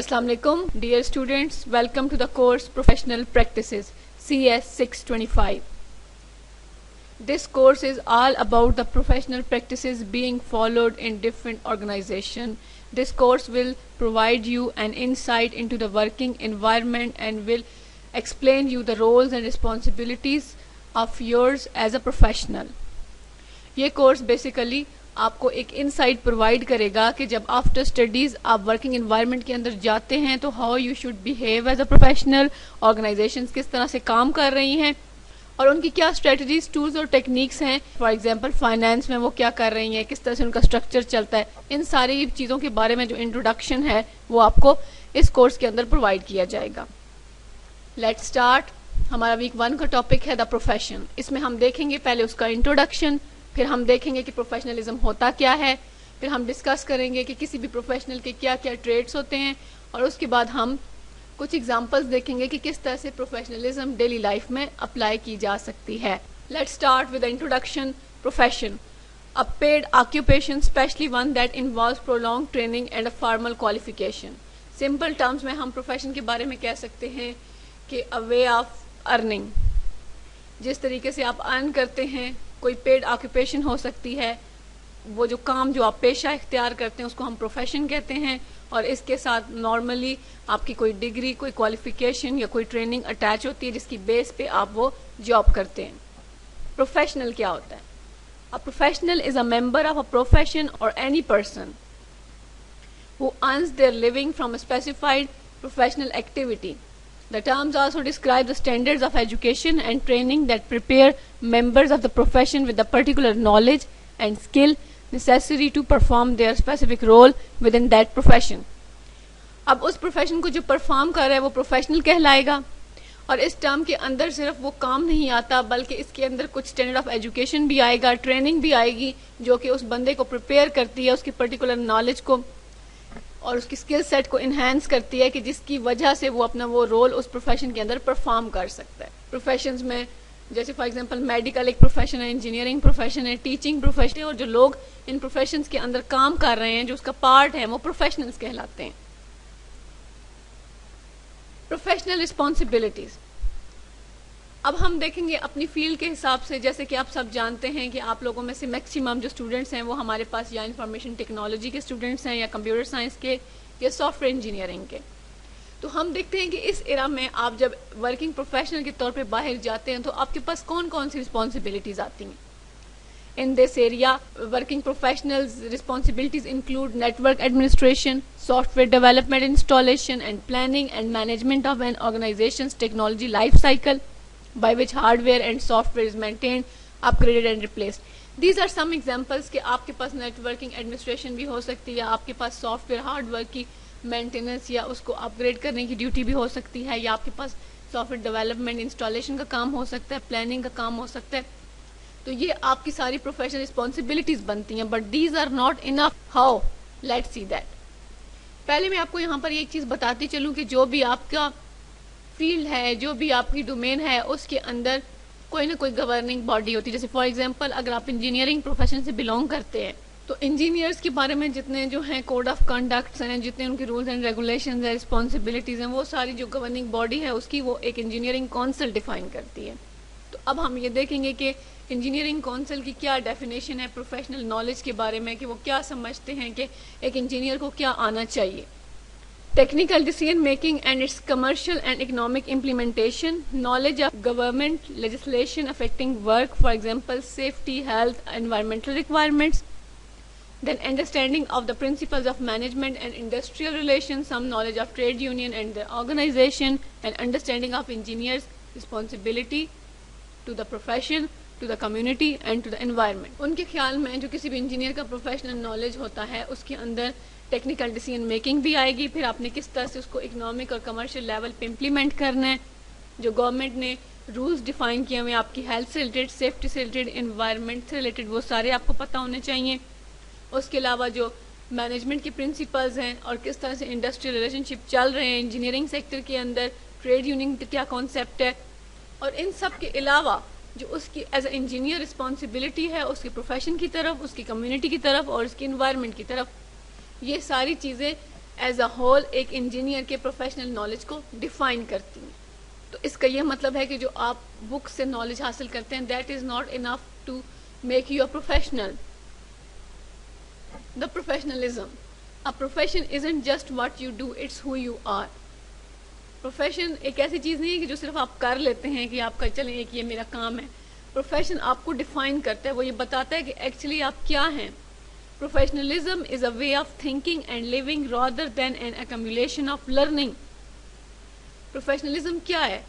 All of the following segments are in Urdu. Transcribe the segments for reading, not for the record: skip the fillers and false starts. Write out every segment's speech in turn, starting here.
Assalamu alaikum, dear students. Welcome to the course Professional Practices, CS 625. This course is all about the professional practices being followed in different organizations. This course will provide you an insight into the working environment and will explain you the roles and responsibilities of yours as a professional. یہ کورس بیسیکلی آپ کو ایک انسائٹ پرووائڈ کرے گا کہ جب آفٹر اسٹڈیز آپ ورکنگ انوائرمنٹ کے اندر جاتے ہیں تو how you should behave as a professional. Organizations کس طرح سے کام کر رہی ہیں اور ان کی کیا اسٹریٹجیز، ٹولز اور ٹیکنیکس ہیں. فار ایگزامپل فائنینس میں وہ کیا کر رہی ہیں، کس طرح سے ان کا اسٹرکچر چلتا ہے. ان ساری چیزوں کے بارے میں جو انٹروڈکشن ہے وہ آپ کو اس کورس کے اندر پرووائڈ کیا جائے گا. Let's start. ہمارا ویک 1 کا ٹاپک ہے دا پروفیشن. اس میں ہم دیکھیں گے پہلے اس کا انٹروڈکشن، پھر ہم دیکھیں گے کہ پروفیشنلزم ہوتا کیا ہے، پھر ہم ڈسکس کریں گے کہ کسی بھی پروفیشنل کے کیا کیا ٹریٹس ہوتے ہیں، اور اس کے بعد ہم کچھ ایگزامپلس دیکھیں گے کہ کس طرح سے پروفیشنلزم ڈیلی لائف میں اپلائی کی جا سکتی ہے. Let's start with introduction. Profession a paid occupation, especially one that involves prolonged training and a formal qualification. Simple terms میں ہم پروفیشن کے بارے میں کہہ سکتے ہیں کہ a way of earning. جس طریقے سے آپ ارن کرتے ہیں، کوئی پیڈ آکوپیشن ہو سکتی ہے. وہ جو کام جو آپ پیشہ اختیار کرتے ہیں اس کو ہم پروفیشن کہتے ہیں، اور اس کے ساتھ نارملی آپ کی کوئی ڈگری، کوئی کوالیفیکیشن یا کوئی ٹریننگ اٹیچ ہوتی ہے جس کی بیس پہ آپ وہ جاب کرتے ہیں. پروفیشنل کیا ہوتا ہے؟ A professional is a member of a profession or any person who earns their living from a specified professional activity. The terms also describe the standards of education and training that prepare members of the profession with the particular knowledge and skill necessary to perform their specific role within that profession. اب اس پروفیشن کو جو پرفارم کر رہا ہے وہ پروفیشنل کہلائے گا، اور اس ٹرم کے اندر صرف وہ کام نہیں آتا بلکہ اس کے اندر کچھ اسٹینڈرڈ آف ایجوکیشن بھی آئے گا، ٹریننگ بھی آئے گی جو کہ اس بندے کو پریپیئر کرتی ہے، اس کی پرٹیکولر نالج کو اور اس کی اسکل سیٹ کو انہینس کرتی ہے کہ جس کی وجہ سے وہ اپنا وہ رول اس پروفیشن کے اندر پرفارم کر سکتا ہے. پروفیشنز میں جیسے فار ایگزامپل میڈیکل ایک پروفیشن ہے، انجینئرنگ پروفیشن ہے، ٹیچنگ پروفیشن ہے، اور جو لوگ ان پروفیشنز کے اندر کام کر رہے ہیں جو اس کا پارٹ ہے وہ پروفیشنلز کہلاتے ہیں. Professional responsibilities. اب ہم دیکھیں گے اپنی فیلڈ کے حساب سے، جیسے کہ آپ سب جانتے ہیں کہ آپ لوگوں میں سے میکسیمم جو اسٹوڈنٹس ہیں وہ ہمارے پاس یا انفارمیشن ٹیکنالوجی کے اسٹوڈنٹس ہیں یا کمپیوٹر سائنس کے یا سافٹ ویئر انجینئرنگ کے. تو ہم دیکھتے ہیں کہ اس ایرا میں آپ جب ورکنگ پروفیشنل کے طور پہ باہر جاتے ہیں تو آپ کے پاس کون کون سی رسپانسبلٹیز آتی ہیں. In this area, working professionals' responsibilities include network administration, software development, installation and planning and management of an organization's technology life cycle, by which hardware and software is maintained, upgraded and replaced. These are some examples کہ آپ کے پاس networking administration بھی ہو سکتی ہے، آپ کے پاس سافٹ ویئر ہارڈ ویئر کی مینٹیننس یا اس کو اپ گریڈ کرنے کی ڈیوٹی بھی ہو سکتی ہے، یا آپ کے پاس سافٹ ویئر ڈیولپمنٹ انسٹالیشن کا کام ہو سکتا ہے، پلاننگ کا کام ہو سکتا ہے. تو یہ آپ کی ساری پروفیشنل رسپانسبلٹیز بنتی ہیں، but these are not enough. How? Let's see that. پہلے میں آپ کو یہاں پر ایک چیز بتاتی چلوں کہ جو بھی آپ کا فیلڈ ہے، جو بھی آپ کی ڈومین ہے، اس کے اندر کوئی نہ کوئی گورننگ باڈی ہوتی ہے. جیسے فار ایگزامپل اگر آپ انجینئرنگ پروفیشن سے بلونگ کرتے ہیں تو انجینئرس کے بارے میں جتنے جو ہیں کوڈ آف کنڈکٹس ہیں، جتنے ان کے رولز اینڈ ریگولیشنز ہیں، رسپانسبلٹیز ہیں، وہ ساری جو گورننگ باڈی ہے اس کی وہ ایک انجینئرنگ کونسل ڈیفائن کرتی ہے. تو اب ہم یہ دیکھیں گے کہ انجینئرنگ کونسل کی کیا ڈیفینیشن ہے پروفیشنل نالج کے بارے میں، کہ وہ کیا سمجھتے ہیں کہ ایک انجینئر کو کیا آنا چاہیے. Technical decision making and its commercial and economic implementation, knowledge of government legislation affecting work, for example safety, health, environmental requirements, then understanding of the principles of management and industrial relations, some knowledge of trade union and their organization, and understanding of engineers' responsibility to the profession, to the community and to the environment. ان کے خیال میں جو کسی بھی انجینئر کا پروفیشنل نالج ہوتا ہے اس کے اندر ٹیکنیکل ڈیسیژن میکنگ بھی آئے گی، پھر آپ نے کس طرح سے اس کو اکنامک اور کمرشل لیول پہ امپلیمنٹ کرنا ہے، جو گورنمنٹ نے رولز ڈیفائن کیے ہوئے آپ کی ہیلتھ سے ریلیٹڈ، سیفٹی سے ریلیٹڈ، انوائرمنٹ سے ریلیٹڈ، وہ سارے آپ کو پتہ ہونے چاہیے. اس کے علاوہ جو مینجمنٹ کے پرنسپلز ہیں اور کس طرح سے انڈسٹریل ریلیشن شپ چل رہے ہیں انجینئرنگ سیکٹر کے اندر، ٹریڈ یونین کا کیا کانسیپٹ ہے، اور ان سب کے علاوہ جو اس کی ایز اے انجینئر رسپانسبلٹی ہے اس کے پروفیشن کی طرف، اس کی کمیونٹی کی طرف اور اس کی انوائرمنٹ کی طرف. یہ ساری چیزیں ایز اے ہول ایک انجینئر کے پروفیشنل نالج کو ڈیفائن کرتی ہیں. تو اس کا یہ مطلب ہے کہ جو آپ بک سے نالج حاصل کرتے ہیں that is not enough to make you a professional. The professionalism. A profession isn't just what you do, it's who you are. Profession ایک ایسی چیز نہیں ہے کہ جو صرف آپ کر لیتے ہیں کہ آپ کا چلیں ایک یہ میرا کام ہے. پروفیشن آپ کو ڈیفائن کرتا ہے, وہ یہ بتاتا ہے کہ ایکچولی آپ کیا ہیں. Professionalism is a way of thinking and living rather than an accumulation of learning. Professionalism کیا ہے؟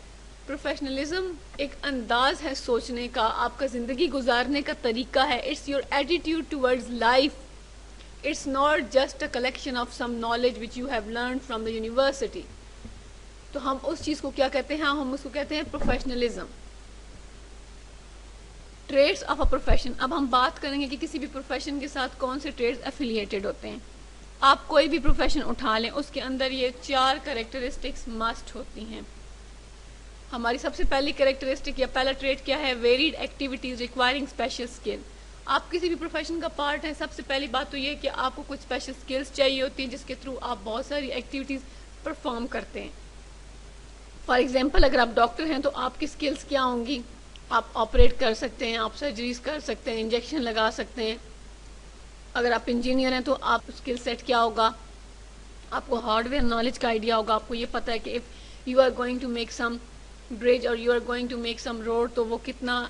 پروفیشنلزم ایک انداز ہے سوچنے کا, آپ کا زندگی گزارنے کا طریقہ ہے. It's your attitude towards life. It's not just a collection of some knowledge which you have learned from the university. تو ہم اس چیز کو کیا کہتے ہیں؟ ہم اس کو کہتے ہیں professionalism. Traits of a profession. اب ہم بات کریں گے کہ کسی بھی پروفیشن کے ساتھ کون سے ٹریڈس ایفیلیٹڈ ہوتے ہیں. آپ کوئی بھی پروفیشن اٹھا لیں, اس کے اندر یہ 4 کریکٹرسٹکس مسٹ ہوتی ہیں. ہماری سب سے پہلی کریکٹرسٹک یا پہلا ٹریڈ کیا ہے؟ Varied activities requiring special skill. آپ کسی بھی پروفیشن کا پارٹ ہیں, سب سے پہلی بات تو یہ کہ آپ کو کچھ اسپیشل اسکلس چاہیے ہوتی ہیں جس کے تھرو آپ بہت ساری ایکٹیویٹیز پرفارم کرتے ہیں. فار ایگزامپل اگر آپ ڈاکٹر ہیں تو آپ کی اسکلس کیا ہوں گی؟ آپ آپریٹ کر سکتے ہیں, آپ سرجریز کر سکتے ہیں, انجیکشن لگا سکتے ہیں. اگر آپ انجینئر ہیں تو آپ اسکل سیٹ کیا ہوگا؟ آپ کو ہارڈ ویئر نالج کا آئیڈیا ہوگا. آپ کو یہ پتہ ہے کہ if you are going to make some bridge or you are going to make some road تو وہ کتنا,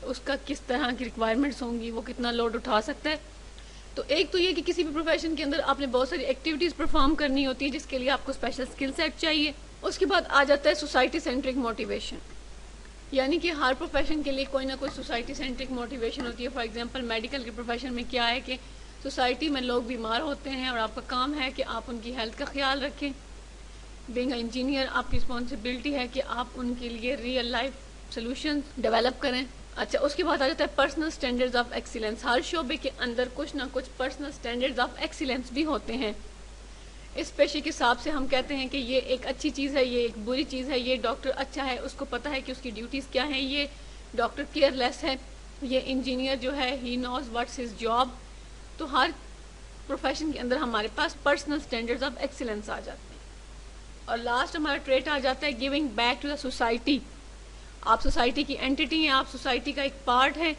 اس کا کس طرح کی ریکوائرمنٹس ہوں گی, وہ کتنا لوڈ اٹھا سکتا ہے. تو ایک تو یہ کہ کسی بھی پروفیشن کے اندر آپ نے بہت ساری ایکٹیویٹیز پرفارم کرنی ہوتی ہے جس کے لیے آپ کو اسپیشل اسکل سیٹ چاہیے. اس کے بعد آ جاتا ہے سوسائٹی سینٹرک موٹیویشن, یعنی کہ ہر پروفیشن کے لیے کوئی نہ کوئی سوسائٹی سینٹرک موٹیویشن ہوتی ہے. فار ایگزامپل میڈیکل کے پروفیشن میں کیا ہے کہ سوسائٹی میں لوگ بیمار ہوتے ہیں اور آپ کا کام ہے کہ آپ ان کی ہیلتھ کا خیال رکھیں. بینگ اے انجینئر آپ کی رسپانسبلٹی ہے کہ آپ ان کے لیے ریئل لائف سولوشنز ڈیولپ کریں. اچھا, اس کے بعد آ جاتا ہے پرسنل اسٹینڈرڈز آف ایکسیلنس. ہر شعبے کے اندر کچھ نہ کچھ پرسنل اسٹینڈرڈز آف ایکسیلنس بھی ہوتے ہیں. اس پیشے کے حساب سے ہم کہتے ہیں کہ یہ ایک اچھی چیز ہے, یہ ایک بری چیز ہے. یہ ڈاکٹر اچھا ہے, اس کو پتہ ہے کہ اس کی ڈیوٹیز کیا ہیں. یہ ڈاکٹر کیئر لیس ہے. یہ انجینئر جو ہے ہی نوز واٹس ہز جاب. تو ہر پروفیشن کے اندر ہمارے پاس پرسنل اسٹینڈرڈز آف ایکسیلنس آ جاتے ہیں. اور لاسٹ ہمارا ٹریٹ آ جاتا ہے giving back to the society. آپ سوسائٹی کی اینٹی ہیں, آپ سوسائٹی کا ایک پارٹ ہیں.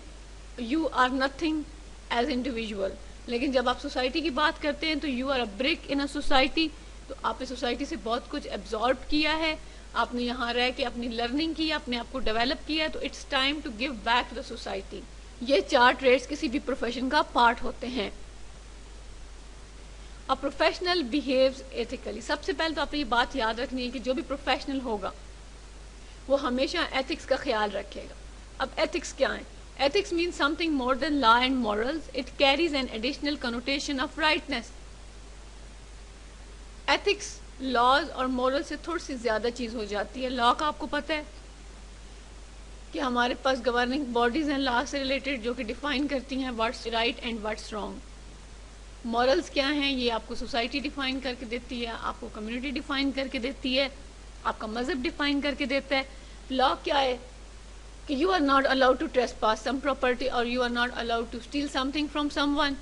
You are nothing as individual. لیکن جب آپ سوسائٹی کی بات کرتے ہیں تو you are a brick in a society. تو آپ نے سوسائٹی سے بہت کچھ ایبزارب کیا ہے, آپ نے یہاں رہ کے اپنی لرننگ کی, اپنے آپ کو ڈیولپ کیا, تو it's time to give back to the society. یہ 4 ٹریڈس کسی بھی پروفیشن کا پارٹ ہوتے ہیں. A professional behaves ethically. سب سے پہلے تو آپ نے یہ بات یاد رکھنی ہے کہ جو بھی پروفیشنل ہوگا وہ ہمیشہ ایتھکس کا خیال رکھے گا. اب ایتھکس کیا ہیں؟ Ethics means something more than law and morals. It carries an additional connotation of rightness. Ethics laws اور مورل سے تھوڑی سی زیادہ چیز ہو جاتی ہے. لا کا آپ کو پتہ ہے کہ ہمارے پاس گورننگ باڈیز ہیں لا سے ریلیٹڈ جو کہ ڈیفائن کرتی ہیں what's right and what's wrong. Morals کیا ہیں؟ یہ آپ کو سوسائٹی ڈیفائن کر کے دیتی ہے, آپ کو کمیونٹی ڈیفائن کر کے دیتی ہے, آپ کا مذہب ڈیفائن کر کے دیتا ہے. لا کیا ہے کہ you are not allowed to trespass some property اور you are not allowed to steal something from someone.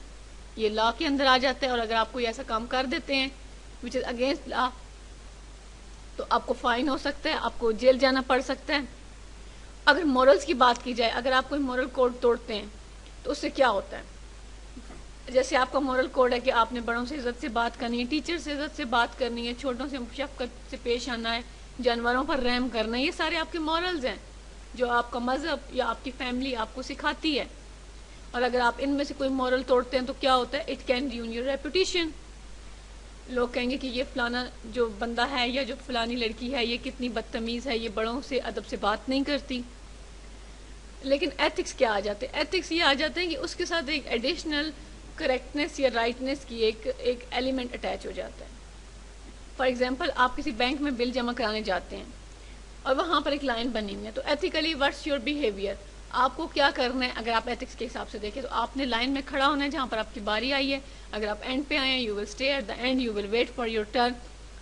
یہ لا کے اندر آ جاتا ہے. اور اگر آپ کوئی ایسا کام کر دیتے ہیں وچ از اگینسٹ لا تو آپ کو فائن ہو سکتا ہے, آپ کو جیل جانا پڑ سکتا ہے. اگر مورلز کی بات کی جائے, اگر آپ کوئی مورل کوڈ توڑتے ہیں تو اس سے کیا ہوتا ہے؟ جیسے آپ کا مورل کوڈ ہے کہ آپ نے بڑوں سے عزت سے بات کرنی ہے, ٹیچر سے عزت سے بات کرنی ہے, چھوٹوں سے شفقت سے پیش آنا ہے, جانوروں پر رحم کرنا ہے. یہ سارے آپ کے مورلز ہیں جو آپ کا مذہب یا آپ کی فیملی آپ کو سکھاتی ہے. اور اگر آپ ان میں سے کوئی مورل توڑتے ہیں تو کیا ہوتا ہے؟ It can ruin your reputation. لوگ کہیں گے کہ یہ فلانا جو بندہ ہے یا جو فلانی لڑکی ہے یہ کتنی بدتمیز ہے, یہ بڑوں سے ادب سے بات نہیں کرتی. لیکن ایتھکس کیا آ جاتے ہیں؟ ایتھکس یہ آ جاتے ہیں کہ اس کے ساتھ ایک ایڈیشنل کریکٹنیس یا رائٹنیس کی ایک ایلیمنٹ اٹیچ ہو جاتا ہے. فار ایگزامپل آپ کسی بینک میں بل جمع کرانے جاتے ہیں اور وہاں پر ایک لائن بنی ہوئی ہے, تو ایتھیکلی واٹس یور بیہیویئر, آپ کو کیا کرنا ہے؟ اگر آپ ایتھکس کے حساب سے دیکھیں تو آپ نے لائن میں کھڑا ہونا ہے جہاں پر آپ کی باری آئی ہے. اگر آپ اینڈ پہ آئے ہیں you will stay at the end, you will wait for your turn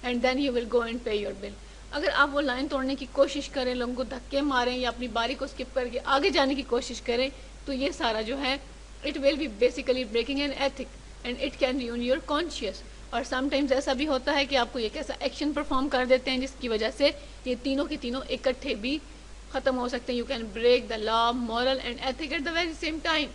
and then you will go and pay your bill. اگر آپ وہ لائن توڑنے کی کوشش کریں, لوگوں کو دھکے ماریں یا اپنی باری کو اسکپ کر کے آگے جانے کی کوشش کریں, تو یہ سارا جو ہے it will be basically breaking an ethic and it can ruin your conscience. اور سم ٹائمز ایسا بھی ہوتا ہے کہ آپ کو ایک ایسا ایکشن پرفارم کر دیتے ہیں جس کی وجہ سے یہ تینوں کے تینوں اکٹھے بھی ختم ہو سکتے ہیں. You can break the law, moral and ethic at the very same time.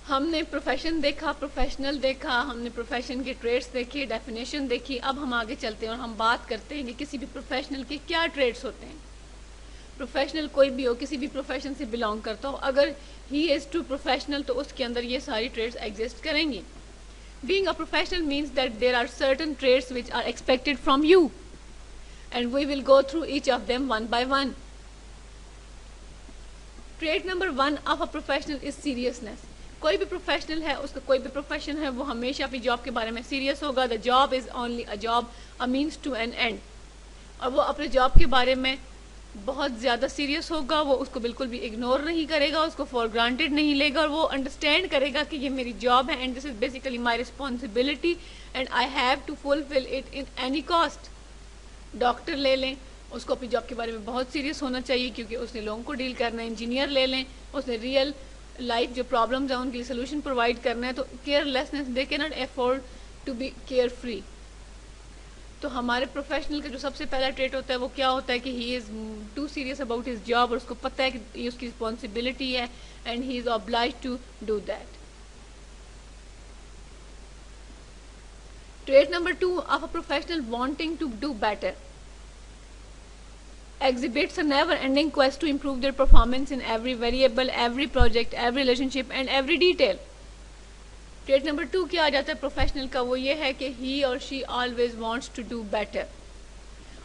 ہم نے پروفیشن دیکھا, پروفیشنل دیکھا, ہم نے پروفیشن کے ٹریٹس دیکھے, ڈیفینیشن دیکھی. اب ہم آگے چلتے ہیں اور ہم بات کرتے ہیں کہ کسی بھی پروفیشنل کے کیا ٹریٹس ہوتے ہیں. پروفیشنل کوئی بھی ہو, کسی بھی پروفیشن سے بلانگ کرتا ہو, اگر ہی از ٹو پروفیشنل تو اس کے اندر یہ ساری ٹریٹس ایگزسٹ کریں گی. Being a professional means that there are certain traits which are expected from you, and we will go through each of them one by one. Trait number 1 of a professional is seriousness. کوئی بھی پروفیشنل ہے, اس کا کوئی بھی پروفیشن ہے, وہ ہمیشہ اپنی جاب کے بارے میں سیریس ہوگا. The job is only a job, a means to an end. اور وہ اپنے جاب کے بارے میں بہت زیادہ سیریس ہوگا, وہ اس کو بالکل بھی اگنور نہیں کرے گا, اس کو فار گرانٹیڈ نہیں لے گا, اور وہ انڈرسٹینڈ کرے گا کہ یہ میری جاب ہے and this is basically my responsibility and I have to fulfil it in any cost. Doctor لے لیں, اس کو اپنی جاب کے بارے میں بہت سیریس ہونا چاہیے کیونکہ اس نے لوگوں کو ڈیل کرنا ہے. انجینئر لے لیں, اس نے ریئل لائف جو پرابلمز ہیں ان کے لیے سولوشن پرووائڈ کرنا ہے. تو carelessness, they can not afford to be carefree. تو ہمارے پروفیشنل کا جو سب سے پہلا ٹریٹ ہوتا ہے وہ کیا ہوتا ہے کہ he is too serious about his job, اور اس کو پتہ ہے کہ یہ اس کی رسپانسبلٹی ہے and he is obliged to do that. Trait number 2 of a professional wanting to do better exhibits a never-ending quest to improve their performance in every variable, every project, every relationship and every detail. Treat number 2 کیا آ جاتا ہے پروفیشنل کا, وہ یہ ہے کہ he or she always wants to do better.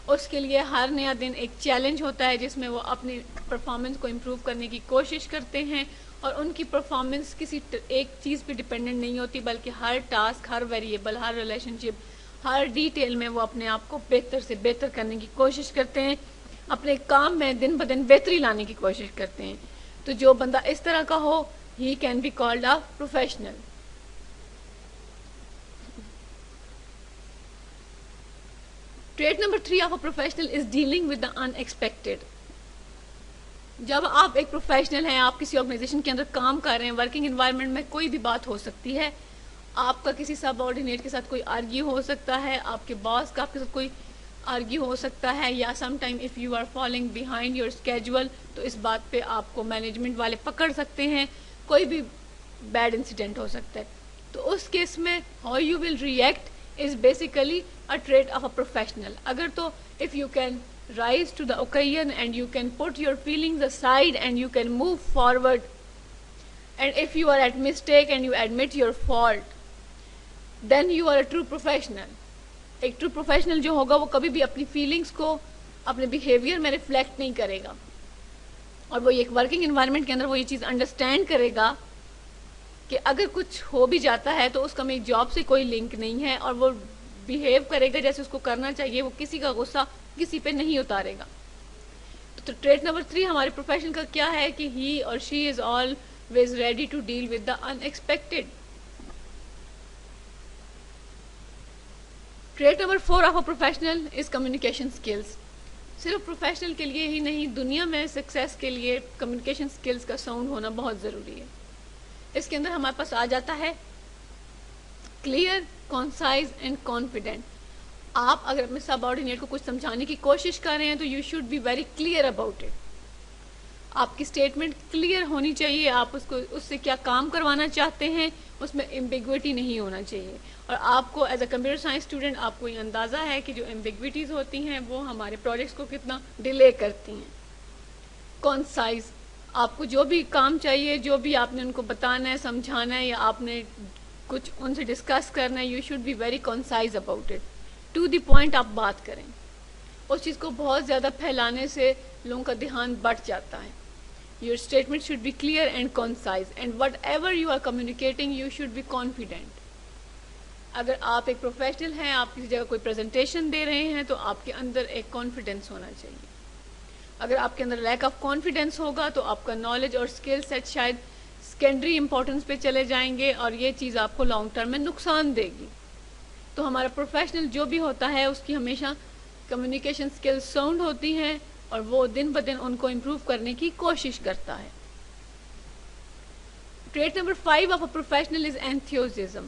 اس کے لیے ہر نیا دن ایک چیلنج ہوتا ہے جس میں وہ اپنی پرفارمنس کو امپروو کرنے کی کوشش کرتے ہیں, اور ان کی پرفارمنس کسی ایک چیز پہ ڈپینڈنٹ نہیں ہوتی بلکہ ہر ٹاسک, ہر ویریبل, ہر ریلیشن شپ, ہر ڈیٹیل میں وہ اپنے آپ کو بہتر سے بہتر کرنے کی کوشش کرتے ہیں, اپنے کام میں دن بدن بہتری لانے کی کوشش کرتے ہیں. تو جو بندہ اس طرح کا ہو, he can be called a professional. Trait number 3 of a professional is dealing with the unexpected. جب آپ ایک پروفیشنل ہیں, آپ کسی آرگنائزیشن کے اندر کام کر رہے ہیں, ورکنگ انوائرمنٹ میں کوئی بھی بات ہو سکتی ہے. آپ کا کسی سب آرڈینیٹ کے ساتھ کوئی آرگیو ہو سکتا ہے, آپ کے باس کا آپ کے ساتھ کوئی آرگیو ہو سکتا ہے, یا some time if you are following behind your schedule تو اس بات پہ آپ کو مینجمنٹ والے پکڑ سکتے ہیں, کوئی بھی بیڈ انسیڈنٹ ہو سکتا ہے. تو اس کیس میں how you will react is basically a trait of a professional. اگر تو if you can rise to the occasion and you can put your feelings aside and you can move forward, and if you are at mistake and you admit your fault, then you are a true professional. ایک true professional جو ہوگا وہ کبھی بھی اپنی feelings کو اپنے behavior میں reflect نہیں کرے گا, اور وہ ایک working environment کے اندر وہ یہ چیز understand کرے گا کہ اگر کچھ ہو بھی جاتا ہے تو اس کا میری جاب سے کوئی لنک نہیں ہے, اور وہ بیہیو کرے گا جیسے اس کو کرنا چاہیے, وہ کسی کا غصہ کسی پہ نہیں اتارے گا. تو ٹریٹ نمبر 3 ہمارے پروفیشن کا کیا ہے کہ he or she is always ready to deal with the unexpected. Trait number 4 of a professional is communication skills. صرف پروفیشنل کے لیے ہی نہیں, دنیا میں سکسیس کے لیے کمیونیکیشن اسکلس کا ساؤنڈ ہونا بہت ضروری ہے. اس کے اندر ہمارے پاس آ جاتا ہے کلیئر, کانسائز اینڈ کانفیڈنٹ. آپ اگر اپنے سب آرڈینیٹ کو کچھ سمجھانے کی کوشش کر رہے ہیں تو you should be very clear about it. آپ کی اسٹیٹمنٹ کلیئر ہونی چاہیے, آپ اس سے کیا کام کروانا چاہتے ہیں اس میں ایمبیگوٹی نہیں ہونا چاہیے. اور آپ کو ایز اے کمپیوٹر سائنس اسٹوڈنٹ آپ کو یہ اندازہ ہے کہ جو ایمبیگوٹیز ہوتی ہیں وہ ہمارے پروجیکٹس کو کتنا ڈیلے کرتی ہیں. کانسائز, آپ کو جو بھی کام چاہیے, جو بھی آپ نے ان کو بتانا ہے, سمجھانا ہے, یا آپ نے کچھ ان سے ڈسکس کرنا ہے, you should be very concise about it. To the point آپ بات کریں. اس چیز کو بہت زیادہ پھیلانے سے لوگوں کا دھیان بٹ جاتا ہے. Your statement should be clear and concise, and whatever you are communicating you should be confident. اگر آپ ایک پروفیشنل ہیں, آپ کسی جگہ کوئی پریزنٹیشن دے رہے ہیں تو آپ کے اندر ایک کانفیڈینس ہونا چاہیے. اگر آپ کے اندر لیک آف کانفیڈینس ہوگا تو آپ کا نالج اور اسکل سیٹ شاید سیکنڈری امپورٹنس پہ چلے جائیں گے, اور یہ چیز آپ کو لانگ ٹرم میں نقصان دے گی. تو ہمارا پروفیشنل جو بھی ہوتا ہے اس کی ہمیشہ کمیونیکیشن اسکل ساؤنڈ ہوتی ہیں, اور وہ دن بدن ان کو امپروو کرنے کی کوشش کرتا ہے. Trait number 5 of a professional is enthusiasm.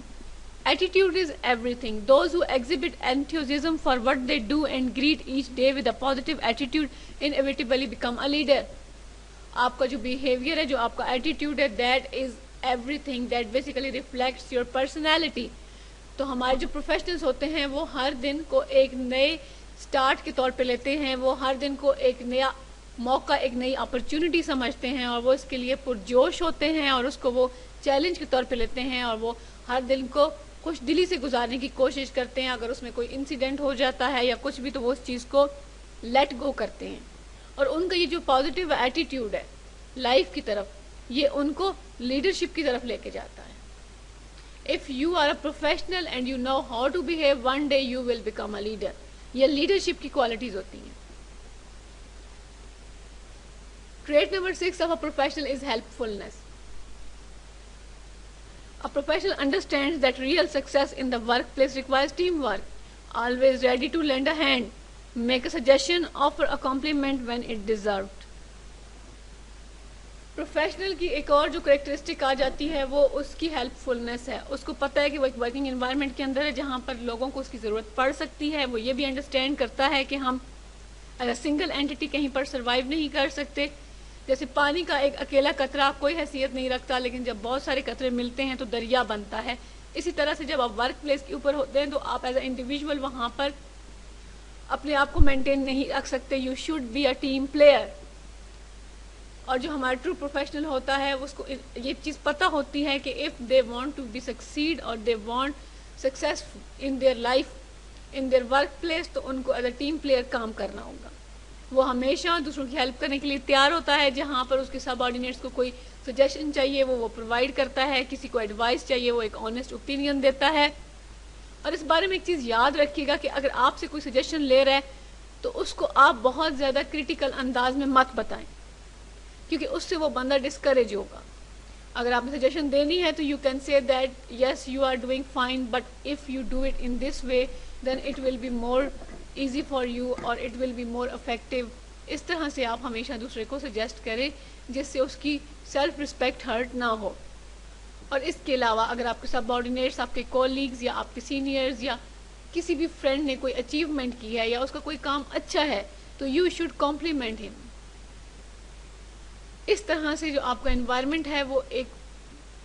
Attitude is everything. Those who exhibit enthusiasm for what they do and greet each day with a positive attitude inevitably become a leader. آپ کا جو بیہیویئر ہے, جو آپ کا ایٹیٹیوڈ ہے, that is every thing, that basically reflects your personality. تو ہمارے جو پروفیشنلز ہوتے ہیں وہ ہر دن کو ایک نئے اسٹارٹ کے طور پہ لیتے ہیں, وہ ہر دن کو ایک نیا موقع, ایک نئی اپرچونٹی سمجھتے ہیں, اور وہ اس کے لیے پرجوش ہوتے ہیں, اور اس کو وہ چیلنج کے طور پہ لیتے ہیں, اور وہ ہر دن کو خوش دلی سے گزارنے کی کوشش کرتے ہیں. اگر اس میں کوئی انسیڈنٹ ہو جاتا ہے یا کچھ بھی, تو وہ اس چیز کو لیٹ گو کرتے ہیں. اور ان کا یہ جو پازیٹیو ایٹیٹیوڈ ہے لائف کی طرف, یہ ان کو لیڈرشپ کی طرف لے کے جاتا ہے. If you are a professional and you know how to behave, one day you will become a leader. یہ لیڈرشپ کی کوالٹیز ہوتی ہیں. Trait number 6 of a professional is helpfulness. A professional understands that real success in the workplace requires teamwork, always ready to lend a hand, make a suggestion, offer a compliment when it deserved. Professional کی ایک اور جو کریکٹرسٹک آ جاتی ہے وہ اس کی ہیلپ فلنس ہے. اس کو پتہ ہے کہ وہ ایک ورکنگ انوائرمنٹ کے اندر ہے جہاں پر لوگوں کو اس کی ضرورت پڑ سکتی ہے. وہ یہ بھی انڈرسٹینڈ کرتا ہے کہ ہم اگر سنگل اینٹی کہیں پر سروائیو نہیں کر سکتے, جیسے پانی کا ایک اکیلا قطرہ کوئی حیثیت نہیں رکھتا, لیکن جب بہت سارے قطرے ملتے ہیں تو دریا بنتا ہے. اسی طرح سے جب آپ ورک پلیس کے اوپر ہوتے ہیں تو آپ ایز اے انڈیویژول وہاں پر اپنے آپ کو مینٹین نہیں رکھ سکتے. You should be a team player. اور جو ہمارا ٹرو پروفیشنل ہوتا ہے اس کو یہ چیز پتہ ہوتی ہے کہ if they want to be succeed or they want success in their life, in their workplace, تو ان کو ایز اے ٹیم پلیئر کام کرنا ہوگا. وہ ہمیشہ دوسروں کی ہیلپ کرنے کے لیے تیار ہوتا ہے. جہاں پر اس کے سب آرڈینیٹس کو کوئی سجیشن چاہیے وہ پرووائڈ کرتا ہے, کسی کو ایڈوائس چاہیے وہ ایک آنیسٹ اوپینین دیتا ہے. اور اس بارے میں ایک چیز یاد رکھیے گا کہ اگر آپ سے کوئی سجیشن لے رہا ہے تو اس کو آپ بہت زیادہ کریٹیکل انداز میں مت بتائیں, کیونکہ اس سے وہ بندہ ڈسکریج ہوگا. اگر آپ نے سجیشن دینی ہے تو you can say that yes you are doing fine, but if you do it in this way then it will be more easy for you اور it will be more effective. اس طرح سے آپ ہمیشہ دوسرے کو سجیسٹ کریں جس سے اس کی سیلف رسپیکٹ ہرٹ نہ ہو. اور اس کے علاوہ اگر آپ کے سب آرڈینیٹس, آپ کے کولیگز یا آپ کے سینئرز یا کسی بھی فرینڈ نے کوئی اچیومنٹ کی ہے یا اس کا کوئی کام اچھا ہے تو یو شوڈ کمپلیمنٹ ہم. اس طرح سے جو آپ کا انوائرمنٹ ہے وہ ایک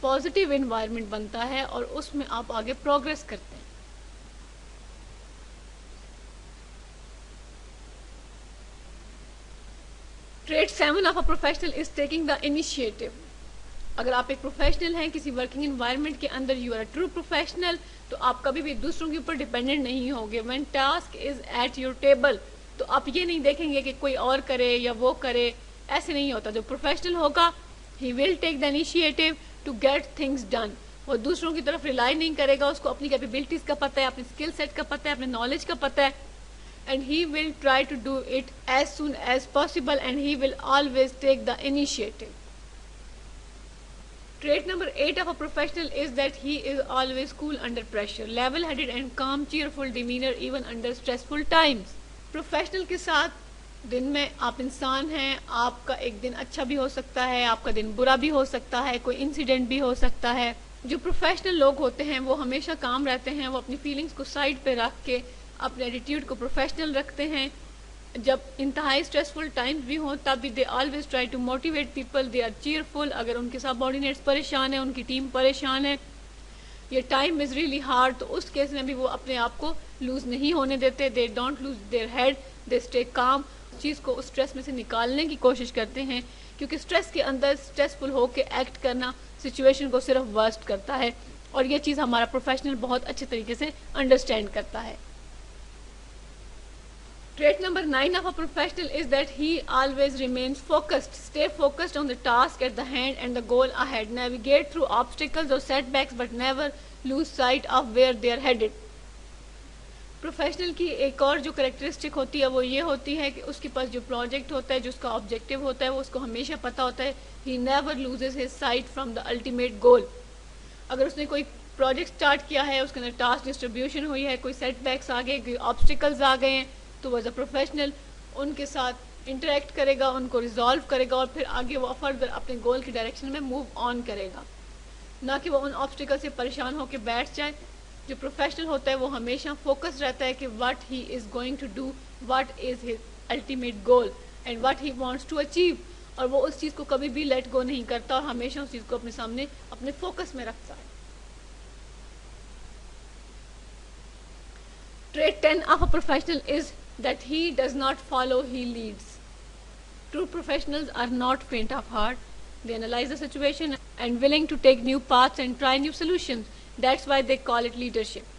پازیٹیو انوائرمنٹ بنتا ہے اور اس میں آپ آگے پروگریس کرتے ہیں. Trait 7 of a professional is taking the initiative. اگر آپ ایک پروفیشنل ہیں کسی ورکنگ انوائرمنٹ کے اندر, you are a true professional, تو آپ کبھی بھی دوسروں کے اوپر ڈیپینڈنٹ نہیں ہوگے. when task is at your table تو آپ یہ نہیں دیکھیں گے کہ کوئی اور کرے یا وہ کرے, ایسے نہیں ہوتا. جو پروفیشنل ہوگا he will take the initiative to get things done. وہ دوسروں کی طرف ریلائی نہیں کرے گا, اس کو اپنی کیپیبلٹیز کا پتہ ہے, اپنی اسکل سیٹ کا پتہ ہے, اپنے نالج کا پتہ ہے, and he will try to do it as soon as possible and he will always take the initiative. Trait number 8 of a professional is that he is always cool under pressure, level-headed and calm, cheerful demeanor even under stressful times. Professional کے ساتھ دن میں آپ انسان ہیں, آپ کا ایک دن اچھا بھی ہو سکتا ہے, آپ کا دن برا بھی ہو سکتا ہے, کوئی انسیڈنٹ بھی ہو سکتا ہے. جو پروفیشنل لوگ ہوتے ہیں وہ ہمیشہ کام رہتے ہیں, وہ اپنی فیلنگز کو سائڈ پہ رکھ کے اپنے ایٹیٹیوڈ کو پروفیشنل رکھتے ہیں. جب انتہائی اسٹریسفل ٹائمز بھی ہوں تب بھی they always try to motivate people, they are cheerful. اگر ان کے سب آرڈینیٹس پریشان ہیں, ان کی ٹیم پریشان ہے, یہ ٹائم از ریئلی ہارڈ, تو اس کیس میں بھی وہ اپنے آپ کو لوز نہیں ہونے دیتے. They don't lose their head, they stay calm. چیز کو اس اسٹریس میں سے نکالنے کی کوشش کرتے ہیں, کیونکہ اسٹریس کے اندر اسٹریسفل ہو کے ایکٹ کرنا سچویشن کو صرف ورسٹ کرتا ہے, اور یہ چیز ہمارا پروفیشنل بہت اچھے طریقے سے انڈرسٹینڈ کرتا ہے. Trait number 9 of a professional is that he always remains focused. Stay focused on the task at the hand and the goal ahead. Navigate through obstacles or setbacks but never lose sight of where they are headed. Professional کی ایک اور جو کریکٹرسٹک ہوتی ہے وہ یہ ہوتی ہے کہ اس کے پاس جو پروجیکٹ ہوتا ہے, جو اس کا آبجیکٹیو ہوتا ہے, وہ اس کو ہمیشہ پتہ ہوتا ہے. he never loses his sight from the ultimate goal. اگر اس نے کوئی پروجیکٹ سٹارٹ کیا ہے, اس کے اندر ٹاسک ڈسٹریبیوشن ہوئی ہے, کوئی سیٹ بیکس آ گئے, کوئی آبسٹیکلز آ گئے ہیں, تو ایز اے پروفیشنل ان کے ساتھ انٹریکٹ کرے گا, ان کو ریزالو کرے گا, اور پھر آگے وہ فردر اپنے گول کی ڈائریکشن میں موو آن کرے گا, نہ کہ وہ ان آبسٹیکل سے پریشان ہو کے بیٹھ جائے جو پروفیشنل ہوتا ہے وہ ہمیشہ فوکس رہتا ہے کہ what he is going to do, what is his ultimate goal and what he wants to achieve, اور وہ اس چیز کو کبھی بھی لیٹ گو نہیں کرتا اور ہمیشہ اس چیز کو اپنے سامنے اپنے فوکس میں رکھتا ہے. Trait 10 of a professional is that he does not follow, he leads. True professionals are not faint of heart. They analyze the situation and willing to take new paths and try new solutions. That's why they call it leadership.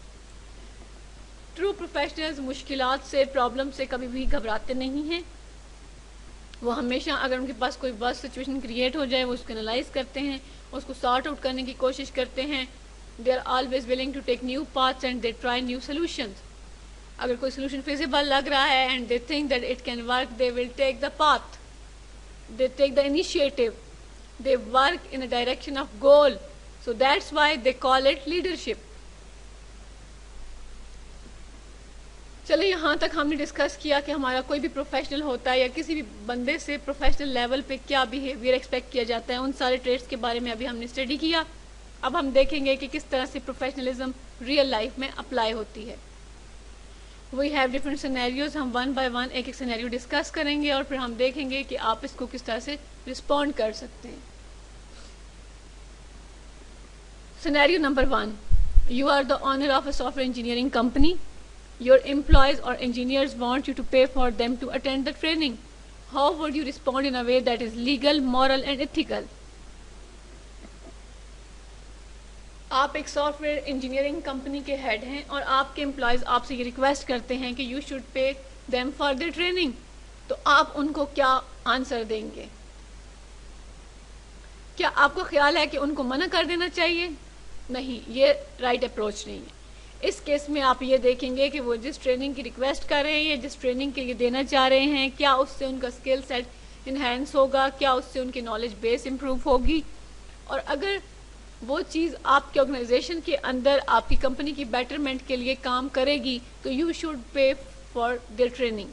True professionals مشکلات سے, پرابلم سے کبھی بھی گھبراتے نہیں ہیں. وہ ہمیشہ اگر ان کے پاس کوئی ورس سچویشن کریٹ ہو جائے وہ اس کو انالائز کرتے ہیں, اس کو سارٹ آؤٹ کرنے کی کوشش کرتے ہیں. They are always willing to take new paths and they try new solutions. اگر کوئی سولوشن فیزیبل لگ رہا ہے and they think that it can work, they will take the path, they take the initiative, they work in the direction of goal. So that's why they call it leadership. چلے یہاں تک ہم نے ڈسکس کیا کہ ہمارا کوئی بھی پروفیشنل ہوتا ہے یا کسی بھی بندے سے پروفیشنل لیول پہ کیا بیہیویئر ایکسپیکٹ کیا جاتا ہے, ان سارے ٹریٹس کے بارے میں ابھی ہم نے اسٹڈی کیا. اب ہم دیکھیں گے کہ کس طرح سے پروفیشنلزم ریئل لائف میں اپلائی ہوتی ہے. وی ہیو ڈفرنٹ سینیریوز, ہم ون بائی ون ایک ایک سینیریو ڈسکس کریں گے اور پھر ہم دیکھیں گے کہ آپ اس کو کس طرح سے رسپونڈ کر سکتے ہیں. Scenario number 1, you are the owner of a software engineering company. Your employees or engineers want you to pay for them to attend the training. How would you respond in a way that is legal, moral and ethical? آپ ایک سافٹ ویئر انجینئرنگ کمپنی کے ہیڈ ہیں اور آپ کے امپلائیز آپ سے یہ ریکویسٹ کرتے ہیں کہ you should pay them for their training, تو آپ ان کو کیا آنسر دیں گے؟ کیا آپ کو خیال ہے کہ ان کو منع کر دینا چاہیے؟ نہیں, یہ رائٹ اپروچ نہیں ہے. اس کیس میں آپ یہ دیکھیں گے کہ وہ جس ٹریننگ کی ریکویسٹ کر رہے ہیں یا جس ٹریننگ کے لیے دینا چاہ رہے ہیں, کیا اس سے ان کا اسکل سیٹ انہینس ہوگا, کیا اس سے ان کی نالج بیس امپروو ہوگی, اور اگر وہ چیز آپ کے آرگنائزیشن کے اندر آپ کی کمپنی کی بیٹرمنٹ کے لیے کام کرے گی تو you should pay for their training.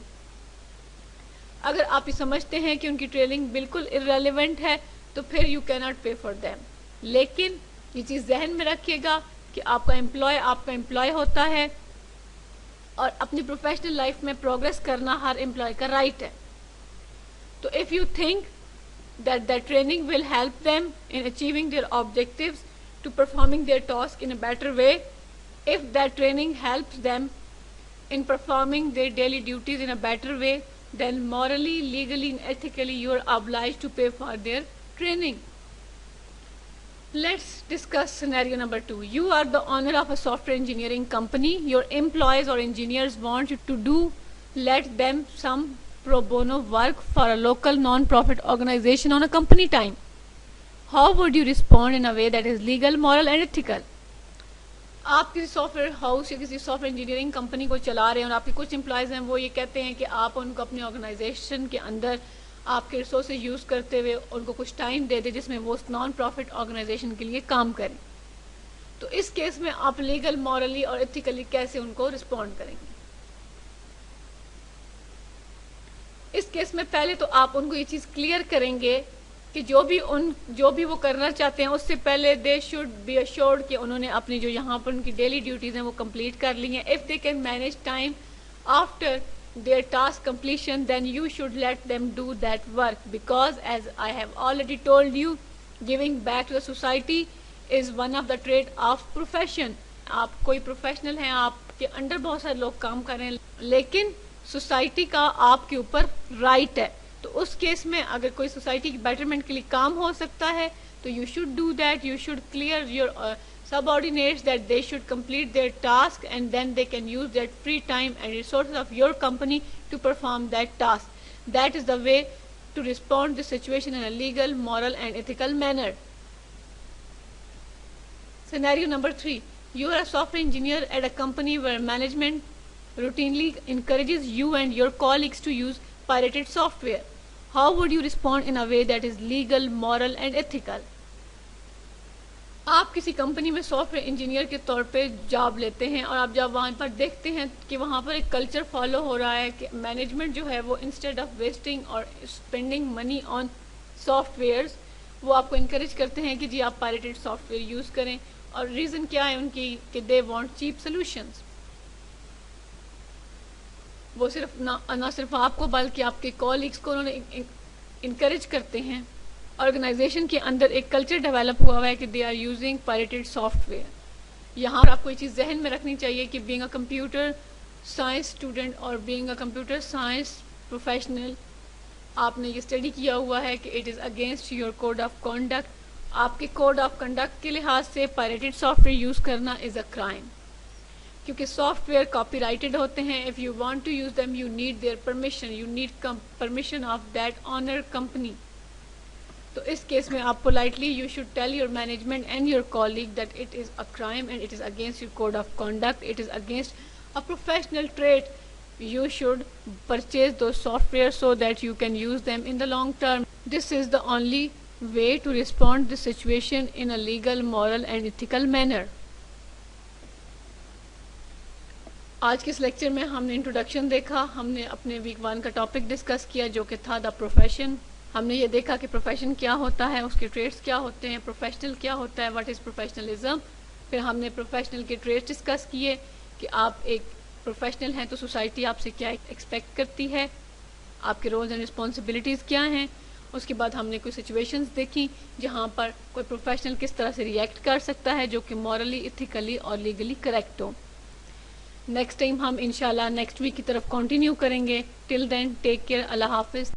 اگر آپ یہ سمجھتے ہیں کہ ان کی ٹریننگ بالکل ارریلیونٹ ہے تو پھر یو کی ناٹ پے فار دیم. لیکن یہ چیز ذہن میں رکھیے گا کہ آپ کا امپلائی ہوتا ہے اور اپنی پروفیشنل لائف میں پروگریس کرنا ہر امپلائی کا رائٹ ہے. تو if you think that training will help them in achieving their objectives to performing their task in a better way, if that training helps them in performing their daily duties in a better way, then morally, legally and ethically you are obliged to pay for their training. Let's discuss scenario number 2. You are the owner of a software engineering company. Your employees or engineers want you to let them some pro bono work for a local non-profit organization on a company time. How would you respond in a way that is legal, moral and ethical? آپ کسی سافٹ ویئر ہاؤس یا کسی سافٹ ویئر انجینئرنگ کمپنی کو چلا رہے ہیں اور آپ کے کچھ امپلائیز ہیں, وہ یہ کہتے ہیں کہ آپ ان کو اپنی آرگنائزیشن کے اندر آپ کے ریسورسز یوز کرتے ہوئے ان کو کچھ ٹائم دے دیں جس میں وہ اس نان پروفٹ آرگنائزیشن کے لیے کام کریں. تو اس کیس میں آپ لیگل, مورلی اور ایتھیکلی کیسے ان کو رسپونڈ کریں گے؟ اس کیس میں پہلے تو آپ ان کو یہ چیز کلیئر کریں گے کہ جو بھی وہ کرنا چاہتے ہیں اس سے پہلے دے شوڈ بی ایشورڈ کہ انہوں نے اپنی جو یہاں پر ان کی ڈیلی ڈیوٹیز ہیں وہ کمپلیٹ کر لی ہیں. If they can manage time after their task completion, then you should let them do that work, because as I have already told you, giving back to the society is one of the trait of profession. آپ کوئی پروفیشنل ہیں, آپ کے انڈر بہت سارے لوگ کام کر رہے ہیں, لیکن سوسائٹی کا آپ کے اوپر رائٹ ہے. تو اس کیس میں اگر کوئی سوسائٹی کی بیٹرمنٹ کے لیے کام ہو سکتا ہے تو you should do that. You should clear your subordinates that they should complete their task and then they can use their free time and resources of your company to perform that task. That is the way to respond to the situation in a legal, moral and ethical manner. Scenario number 3. You are a software engineer at a company where management routinely encourages you and your colleagues to use pirated software. How would you respond in a way that is legal, moral and ethical? آپ کسی کمپنی میں سافٹ ویئر انجینئر کے طور پہ جاب لیتے ہیں اور آپ جب وہاں پر دیکھتے ہیں کہ وہاں پر ایک کلچر فالو ہو رہا ہے کہ مینجمنٹ جو ہے وہ انسٹیڈ آف ویسٹنگ اور اسپینڈنگ منی آن سافٹ ویئرز, وہ آپ کو انکریج کرتے ہیں کہ جی آپ پائریٹڈ سافٹ ویئر یوز کریں, اور ریزن کیا ہے ان کی کہ دے وانٹ چیپ سولوشنز. وہ صرف نہ صرف آپ کو بلکہ آپ کے کولیگس کو انہوں نے انکریج کرتے ہیں. آرگنائزیشن کے اندر ایک کلچر ڈیولپ ہوا ہے کہ they are using pirated software. یہاں پر آپ کو یہ چیز ذہن میں رکھنی چاہیے کہ being a computer science student or being a computer science professional آپ نے یہ اسٹڈی کیا ہوا ہے کہ it is against your code of conduct. آپ کے کوڈ آف کنڈکٹ کے لحاظ سے پائریٹڈ سافٹ ویئر یوز کرنا از اے کرائم, کیونکہ سافٹ ویئر کاپی رائٹڈ ہوتے ہیں. If you want to use them you need their permission, you need permission of that owner company. تو اس کیس میں آپ politely you should tell your management and your colleague that it is a crime and it is against your code of conduct, it is against a professional trait. You should purchase those software so that you can use them in the long term. This is the only way to respond to the situation in a legal, moral and ethical manner. آج کے اس لیکچر میں ہم نے انٹروڈکشن دیکھا, ہم نے اپنے ویک 1 کا ٹاپک ڈسکس کیا جو کہ تھا دا پروفیشن. ہم نے یہ دیکھا کہ پروفیشن کیا ہوتا ہے, اس کے ٹریٹس کیا ہوتے ہیں, پروفیشنل کیا ہوتا ہے, واٹ از پروفیشنلزم. پھر ہم نے پروفیشنل کے ٹریٹس ڈسکس کیے کہ آپ ایک پروفیشنل ہیں تو سوسائٹی آپ سے کیا ایکسپیکٹ کرتی ہے, آپ کے رولز اینڈ رسپانسبلٹیز کیا ہیں. اس کے بعد ہم نے کوئی سچویشنز دیکھی جہاں پر کوئی پروفیشنل کس طرح سے ریئیکٹ کر سکتا ہے جو کہ مورلی, ایتھیکلی اور لیگلی کریکٹ ہو. نیکسٹ ٹائم ہم انشاءاللہ نیکسٹ ویک کی طرف کنٹینیو کریں گے. ٹل دین ٹیک کیئر, اللہ حافظ.